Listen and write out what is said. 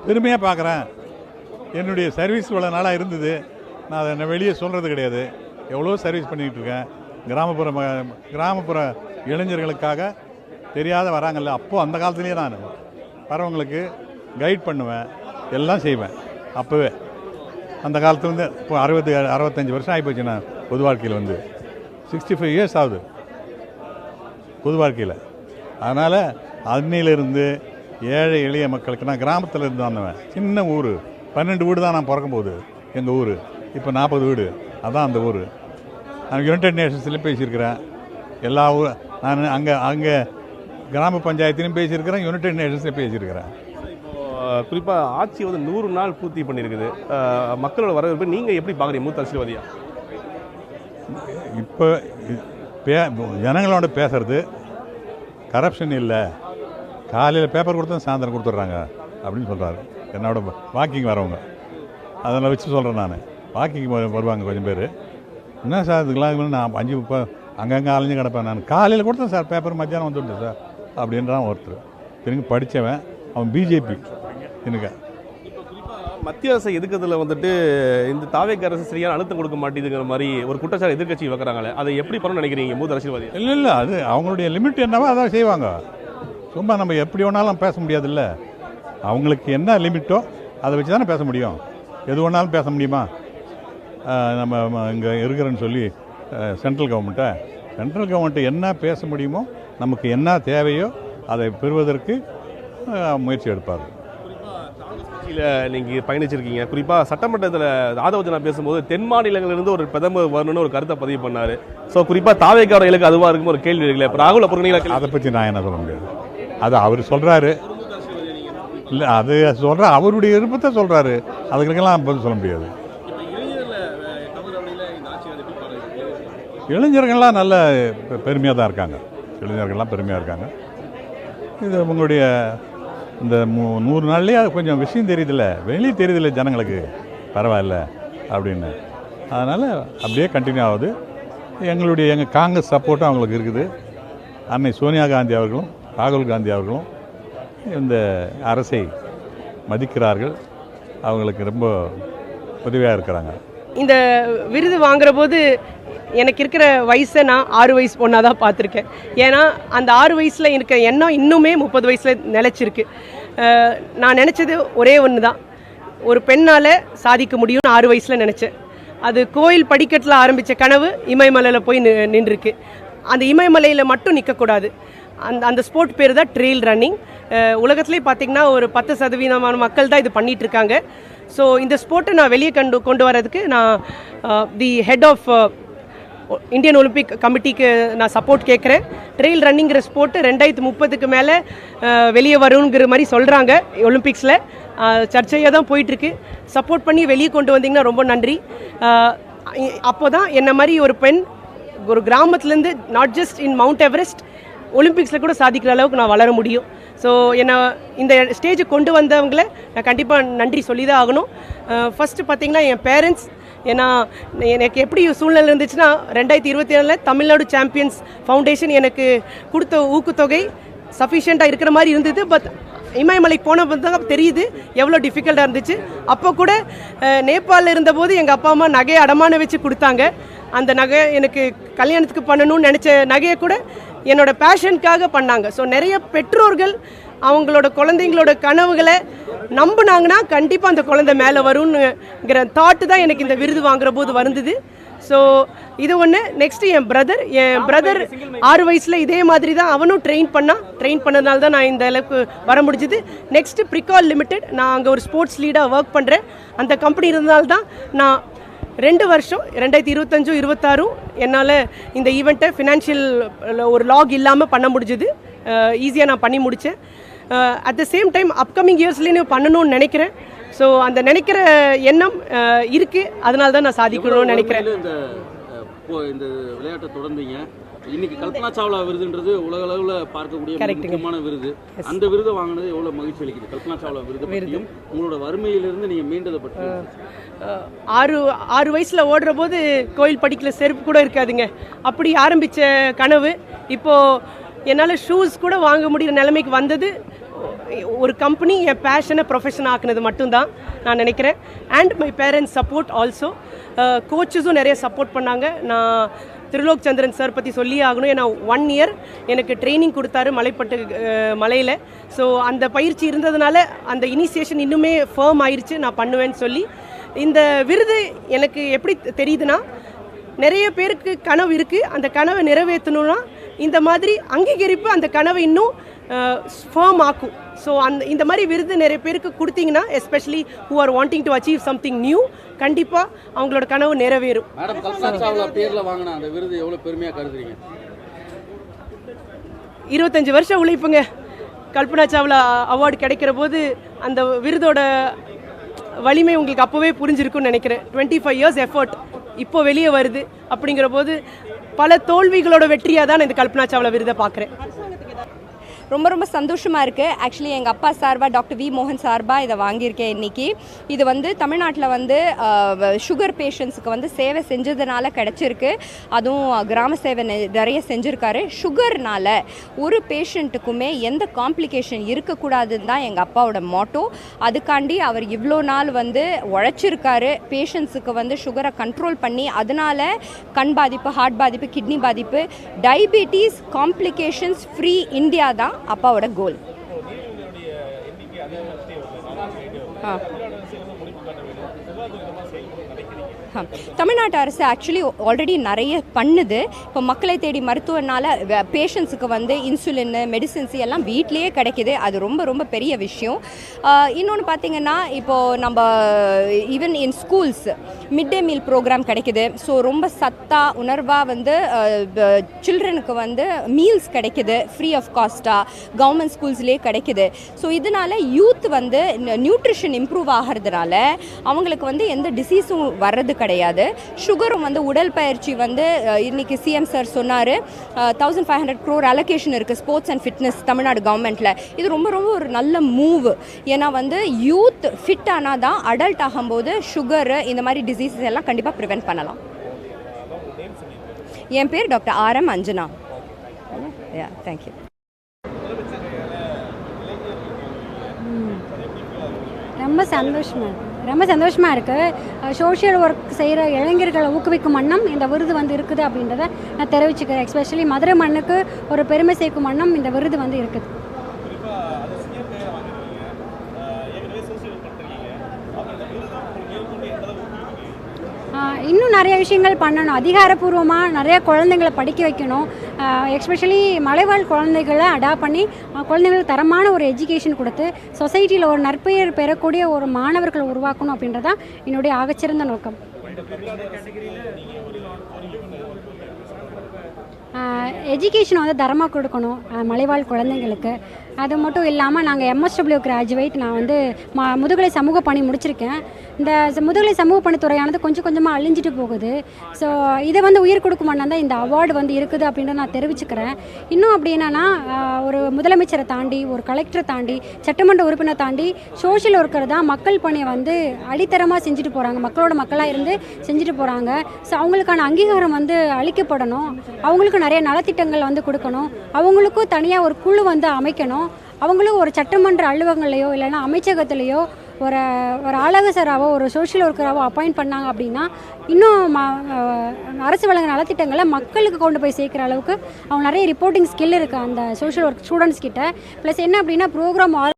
பெருமையாக பார்க்குறேன். என்னுடைய சர்வீஸ் இவ்வளோ நாளாக இருந்தது. நான் அதை வெளியே சொல்கிறது கிடையாது. எவ்வளோ சர்வீஸ் பண்ணிக்கிட்டு இருக்கேன். கிராமப்புற இளைஞர்களுக்காக தெரியாத வராங்கல்ல, அப்போது அந்த காலத்துலேயே நான் வரவங்களுக்கு கைட் பண்ணுவேன், எல்லாம் செய்வேன். அப்போவே அந்த காலத்துலேருந்து இப்போ 65 வருஷம் ஆகிப்போச்சு. நான் பொது வாழ்க்கையில் 65 இயர்ஸ் ஆகுது பொது வாழ்க்கையில். அதனால் அன்னையிலிருந்து ஏழை எளிய மக்களுக்கு நான் கிராமத்தில் இருந்து வந்தவன். சின்ன ஊர், 12 வீடு தான் நான் பிறக்கும் போது எங்கள் ஊர். இப்போ 40 வீடு, அதான் அந்த ஊர். நான் யுனைடெட் நேஷன்ஸ்லேயும் பேசியிருக்கிறேன். எல்லா ஊர் நான் அங்கே கிராம பஞ்சாயத்துலையும் பேசியிருக்கிறேன், யுனைடெட் நேஷன்ஸ்லையும் பேசியிருக்கிறேன். குறிப்பாக ஆட்சி 100 நாள் பூர்த்தி பண்ணியிருக்குது. மக்களோட வரவேற்பு நீங்கள் எப்படி பார்க்குறீங்க மூத்த அரசியல்வாதியா? இப்போ ஜனங்களோட பேசுறது கரப்ஷன் இல்லை, காலையில் பேப்பர் கொடுத்தா சாயந்தரம் கொடுத்துட்றாங்க அப்படின்னு சொல்கிறாரு. என்னோட வாக்கிங் வரவங்க அதெல்லாம் வச்சு சொல்கிறேன். நான் வாக்கிங் வருவாங்க கொஞ்சம் பேர். என்ன சார் இதுக்கெல்லாம் நான் 5 அங்கங்கே அலைஞ்சு கிடப்பேன். நான் காலையில் கொடுத்தேன் சார் பேப்பர், மத்தியானம் வந்துவிட்டேன் சார் அப்படின்றான் ஒருத்தர். எனக்கு படித்தவன், அவன் பிஜேபி. எனக்கு மத்திய அரசை எதிர்க்கிறதுல இந்த தாவேக அரசு சரியான அழுத்தம் கொடுக்க மாட்டேங்குதுங்கிற மாதிரி ஒரு குற்றச்சாட்டு எதிர்க்கட்சி வைக்கிறாங்களே, அதை எப்படி பண்ணணும்னு நினைக்கிறீங்க மூத்த அரசியல்வாதி? இல்லை அது அவங்களுடைய லிமிட் என்னவோ அதான் செய்வாங்க. சும்மா நம்ம எப்படி வேணாலும் பேச முடியாதுல்ல. அவங்களுக்கு என்ன லிமிட்டோ அதை வச்சு தானே பேச முடியும். எது வேணாலும் பேச முடியுமா? நம்ம இங்கே இருக்கிறேன்னு சொல்லி சென்ட்ரல் கவர்மெண்ட்டு என்ன பேச முடியுமோ, நமக்கு என்ன தேவையோ அதை பெறுவதற்கு முயற்சி எடுப்பார். நீங்கள் பயணிச்சிருக்கீங்க. குறிப்பாக சட்டமன்றத்தில் ஆதவஜனா பேசும்போது தென் மாநிலங்களிலிருந்து ஒரு பிரதமர் வரணும்னு ஒரு கருத்தை பதிவு பண்ணார். ஸோ குறிப்பாக தாவேக்கார இலக்கு அதுவாக இருக்கும் ஒரு கேள்வி இருக்குல்ல. இப்போ ராகுல் அப்புறம் அதை பற்றி நான் என்ன சொல்ல முடியாது. அது அவர் சொல்கிறாரு. இல்லை அது சொல்கிற அவருடைய விருப்பத்தை சொல்கிறாரு. அதுக்கெல்லாம் பதில் சொல்ல முடியாது. இளைஞர்கள்லாம் நல்ல பெருமையாக தான் இருக்காங்க. இது உங்களுடைய இந்த 100 நாள்லேயே அது கொஞ்சம் விஷயம் தெரியுதில்ல, வெளியே தெரியுதில்ல ஜனங்களுக்கு, பரவாயில்ல அப்படின்னு. அதனால் அப்படியே கண்டினியூ ஆகுது. எங்கள் காங்கிரஸ் சப்போர்ட்டும் அவங்களுக்கு இருக்குது. அன்னை சோனியா காந்தி அவர்களும் ராகுல் காந்தி அவர்களும் இந்த அரசை மதிக்கிறார்கள். அவங்களுக்கு ரொம்ப உதவியாக இருக்கிறாங்க. இந்த விருது வாங்குற போது எனக்கு இருக்கிற வயசை நான் 6 வயசு பொண்ணாக தான் பார்த்துருக்கேன். ஏன்னா அந்த 6 வயசில் இருக்கிற எண்ணம் இன்னுமே 30 வயசில் நிலச்சிருக்கு. நான் நினச்சது ஒரே ஒன்று தான், ஒரு பெண்ணால் சாதிக்க முடியும்னு 6 வயசில் நினச்சேன். அது கோயில் படிக்கட்டில் ஆரம்பித்த கனவு இமயமலையில் போய் நின்றுருக்கு. அந்த இமயமலையில் மட்டும் நிற்கக்கூடாது. அந்த ஸ்போர்ட் பேர் தான் ட்ரெயில் ரன்னிங். உலகத்துலேயே பார்த்திங்கன்னா ஒரு 10% மக்கள் தான் இது பண்ணிகிட்ருக்காங்க. ஸோ இந்த ஸ்போர்ட்டை நான் வெளியே கொண்டு வரதுக்கு நான் the head of Indian Olympic கமிட்டிக்கு நான் சப்போர்ட் கேட்குறேன். ட்ரெயில் ரன்னிங்கிற ஸ்போர்ட்டு 2030க்கு மேலே வெளியே வருங்கிற மாதிரி சொல்கிறாங்க ஒலிம்பிக்ஸில். சர்ச்சையாக தான் போயிட்டுருக்கு. சப்போர்ட் பண்ணி வெளியே கொண்டு வந்தீங்கன்னா ரொம்ப நன்றி. அப்போ தான் என்ன மாதிரி ஒரு பெண் ஒரு கிராமத்துலேருந்து not just in Mount Everest ஒலிம்பிக்ஸில் கூட சாதிக்கிற அளவுக்கு நான் வளர முடியும். ஸோ என்னை இந்த ஸ்டேஜுக்கு கொண்டு வந்தவங்களை நான் கண்டிப்பாக நன்றி சொல்லி தான் ஆகணும். ஃபஸ்ட்டு பார்த்திங்கன்னா என் பேரண்ட்ஸ். ஏன்னா எனக்கு எப்படி சூழ்நிலை இருந்துச்சுன்னா 2024 தமிழ்நாடு சாம்பியன்ஸ் ஃபவுண்டேஷன் எனக்கு கொடுத்த ஊக்குத்தொகை சஃபிஷியண்ட்டாக இருக்கிற மாதிரி இருந்தது. பட் இமயமலைக்கு போன தான் தெரியுது எவ்வளோ டிஃபிகல்ட்டாக இருந்துச்சு. அப்போ கூட நேபாளில் இருந்தபோது எங்கள் அப்பா அம்மா நகையை அடமான வச்சு கொடுத்தாங்க. அந்த நகை எனக்கு கல்யாணத்துக்கு பண்ணணும்னு நினச்ச நகையை கூட என்னோடய பேஷனுக்காக பண்ணாங்க. ஸோ நிறைய பெற்றோர்கள் அவங்களோட குழந்தைங்களோட கனவுகளை நம்பினாங்கன்னா கண்டிப்பாக அந்த குழந்தை மேலே வரும்னுங்கிற தாட்டு தான் எனக்கு இந்த விருது வாங்குற போது வந்தது. ஸோ இது ஒன்று. நெக்ஸ்ட்டு என் பிரதர் 6 வயசில் இதே மாதிரி தான் அவனும் ட்ரெயின் பண்ணதுனால தான் நான் இந்த அளவுக்கு வர முடிஞ்சுது. நெக்ஸ்ட்டு ப்ரிகால் லிமிடெட், நான் அங்கே ஒரு ஸ்போர்ட்ஸ் லீடாக ஒர்க் பண்ணுறேன். அந்த கம்பெனி இருந்தனால்தான் நான் 2 வருஷம் 2025-26 என்னால் இந்த ஈவெண்ட்டை ஃபினான்ஷியல் ஒரு லாக் இல்லாமல் பண்ண முடிஞ்சுது. ஈஸியாக நான் பண்ணி முடித்தேன். At the same time upcoming இயர்ஸ்லேயும் பண்ணணும்னு நினைக்கிறேன். ஸோ அந்த நினைக்கிற எண்ணம் இருக்குது. அதனால தான் நான் சாதிக்கணும்னு நினைக்கிறேன். இந்த விளையாட்டை தொடர்ந்தீங்க. இன்னைக்கு கல்பனா சாவ்லா விருதுன்றது உலக அளவில் பார்க்கக்கூடிய முக்கியமான விருது. அந்த விருதை வாங்கினது எவ்வளோ மகிழ்ச்சி அளிக்குது? கல்பனா சாவ்லா விருது பற்றியும் உங்களோட வறுமையிலிருந்து நீங்கள் மீண்டதை பற்றி. 6 வயசில் ஓடுற போது கோயில் படிக்கல செருப்பு கூட இருக்காதுங்க. அப்படி ஆரம்பித்த கனவு இப்போது என்னால் ஷூஸ் கூட வாங்க முடிகிற நிலைமைக்கு வந்தது ஒரு கம்பெனி என் பேஷனை ப்ரொஃபஷன் ஆக்குனது மட்டும்தான் நான் நினைக்கிறேன். And my parents support also. கோச்சஸும் நிறைய சப்போர்ட் பண்ணாங்க. நான் திருலோக் சந்திரன் சார் பற்றி சொல்லியே ஆகணும். ஏன்னா 1 இயர் எனக்கு ட்ரைனிங் கொடுத்தாரு மலைப்பட்டு மலையில். ஸோ அந்த பயிற்சி இருந்ததுனால அந்த இனிஷியேஷன் இன்னுமே ஃபேர்ம் ஆயிடுச்சு, நான் பண்ணுவேன்னு சொல்லி. இந்த விருது எனக்கு எப்படி தெரியுதுன்னா, நிறைய பேருக்கு கனவு இருக்குது, அந்த கனவை நிறைவேற்றணும்னா இந்த மாதிரி அங்கீகரிப்பு அந்த கனவை இன்னும் ஃபேர்ம் ஆக்கும். ஸோ இந்த மாதிரி விருது நிறைய பேருக்கு கொடுத்தீங்கன்னா, especially who are wanting to achieve something new, கண்டிப்பாக அவங்களோட கனவு நிறைவேறும். மேடம், கல்பனா சாவ்லா பேரில் வாங்கின அந்த விருது எவ்வளோ பெருமையாக கருதுறீங்க? 25 வருஷம் உழைப்புங்க. கல்பனா சாவ்லா அவார்டு கிடைக்கிற போது அந்த விருதோட வலிமை உங்களுக்கு அப்போவே புரிஞ்சிருக்குன்னு நினைக்கிறேன். 25 இயர்ஸ் எஃபர்ட் இப்போ வெளியே வருது. அப்படிங்கிற போது பல தோல்விகளோட வெற்றியாக தான் இந்த கல்பனா சாவ்லா விருதை பார்க்குறேன். ரொம்ப ரொம்ப சந்தோஷமாக இருக்குது. ஆக்சுவலி எங்கள் அப்பா சார்பாக டாக்டர் வி மோகன் சார்பாக இதை வாங்கியிருக்கேன் இன்றைக்கி. இது வந்து தமிழ்நாட்டில் வந்து சுகர் பேஷண்ட்ஸுக்கு வந்து சேவை செஞ்சதுனால கிடச்சிருக்கு. அதுவும் கிராம சேவை நிறைய செஞ்சுருக்காரு. சுகர்னால் ஒரு பேஷண்ட்டுக்குமே எந்த காம்ப்ளிகேஷன் இருக்கக்கூடாதுன்னு தான் எங்கள் அப்பாவோட மோட்டோ. அதுக்காண்டி அவர் இவ்வளோ நாள் வந்து உழைச்சிருக்காரு. பேஷண்ட்ஸுக்கு வந்து சுகரை கண்ட்ரோல் பண்ணி அதனால் கண் பாதிப்பு, ஹார்ட் பாதிப்பு, கிட்னி பாதிப்பு, டயபிட்டிஸ் காம்ப்ளிகேஷன்ஸ் ஃப்ரீ இந்தியா தான் அப்பாவோட கோல். தமிழ்நாட்டு அரசு ஆக்சுவலி ஆல்ரெடி நிறைய பண்ணுது. இப்போ மக்களை தேடி மருத்துவனால பேஷண்ட்ஸுக்கு வந்து இன்சுலின், மெடிசின்ஸ் எல்லாம் வீட்லேயே கிடைக்கிது. அது ரொம்ப ரொம்ப பெரிய விஷயம். இன்னொன்று பார்த்திங்கன்னா, இப்போது நம்ம even in schools mid day meal programme கிடைக்கிது. ஸோ ரொம்ப சத்தாக உணர்வாக வந்து சில்ட்ரனுக்கு வந்து மீல்ஸ் கிடைக்கிது ஃப்ரீ ஆஃப் காஸ்ட்டாக கவர்மெண்ட் ஸ்கூல்ஸ்லேயே கிடைக்கிது. ஸோ இதனால் யூத் வந்து நியூட்ரிஷன் இம்ப்ரூவ் ஆகிறதுனால அவங்களுக்கு வந்து எந்த டிசீஸும் வர்றது கிடையாது. சுகரும் வந்து உடல் பயிற்சி வந்து இன்னைக்கு சிஎம் சார் சொன்னார், 1500 crore அலோகேஷன் இருக்குது ஸ்போர்ட்ஸ் அண்ட் ஃபிட்னஸ் தமிழ்நாடு கவர்மெண்ட்டில். இது ரொம்ப ரொம்ப ஒரு நல்ல மூவ். ஏன்னா வந்து யூத் ஃபிட் ஆனால் தான் அடல்ட் ஆகும்போது சுகரு இந்த மாதிரி டிசீஸஸ் எல்லாம் கண்டிப்பாக ப்ரிவென்ட் பண்ணலாம். என் பேர் டாக்டர் RM அஞ்சனா. தேங்க்யூ. ரொம்ப சந்தோஷமாக இருக்குது. சோஷியல் ஒர்க் செய்கிற இளைஞர்களை ஊக்குவிக்கும் வண்ணம் இந்த விருது வந்து இருக்குது அப்படின்றத நான் தெரிவிச்சுக்கிறேன். எஸ்பெஷலி மதுரை மண்ணுக்கு ஒரு பெருமை சேர்க்கும் வண்ணம் இந்த விருது வந்து இருக்குது. இன்னும் நிறைய விஷயங்கள் பண்ணணும். அதிகாரப்பூர்வமாக நிறைய குழந்தைங்களை படிக்க வைக்கணும். எஸ்பெஷலி மலைவாழ் குழந்தைகளை அடாப்ட் பண்ணி குழந்தைங்களுக்கு தரமான ஒரு எஜுகேஷன் கொடுத்து சொசைட்டியில் ஒரு நற்பெயர் பெறக்கூடிய ஒரு மாணவர்களை உருவாக்கணும் அப்படின்றதான் என்னுடைய ஆகச்சிறந்த நோக்கம். எஜுகேஷன் வந்து தரமாக கொடுக்கணும் மலைவாழ் குழந்தைங்களுக்கு. அது மட்டும் இல்லாமல் நாங்கள் MSW கிராஜுவேட். நான் வந்து முதுகலை சமூக பணி முடிச்சிருக்கேன். இந்த முதுகலை சமூக பணித்துறையானது கொஞ்சம் கொஞ்சமாக அழிஞ்சிட்டு போகுது. ஸோ இதை வந்து உயிர் கொடுக்கும் வண்ணம் தான் இந்த அவார்டு வந்து இருக்குது அப்படின்றத நான் தெரிவிச்சுக்கிறேன். இன்னும் அப்படி என்னென்னா, ஒரு முதலமைச்சரை தாண்டி, ஒரு கலெக்டரை தாண்டி, சட்டமன்ற உறுப்பினர் தாண்டி சோஷியல் ஒர்க்கர் தான் மக்கள் பணியை வந்து அடித்தரமாக செஞ்சுட்டு போகிறாங்க. மக்களோட மக்களாக இருந்து செஞ்சுட்டு போகிறாங்க. ஸோ அவங்களுக்கான அங்கீகாரம் வந்து அளிக்கப்படணும். அவங்களுக்கு நிறைய நலத்திட்டங்கள் வந்து கொடுக்கணும். அவங்களுக்கும் தனியாக ஒரு குழு வந்து அமைக்கணும். அவங்களும் ஒரு சட்டமன்ற அலுவலகங்களையோ இல்லைன்னா அமைச்சகத்திலேயோ ஒரு ஆலோசகராகவோ ஒரு சோஷியல் ஒர்க்கராகவோ அப்பாயிண்ட் பண்ணாங்க அப்படின்னா இன்னும் அரசு வழங்கின நலத்திட்டங்களை மக்களுக்கு கொண்டு போய் சேர்க்குற அளவுக்கு அவங்க நிறைய ரிப்போர்ட்டிங் ஸ்கில் இருக்குது அந்த சோஷியல் ஒர்க் ஸ்டூடெண்ட்ஸ் கிட்ட. ப்ளஸ் என்ன அப்படின்னா ப்ரோக்ராம்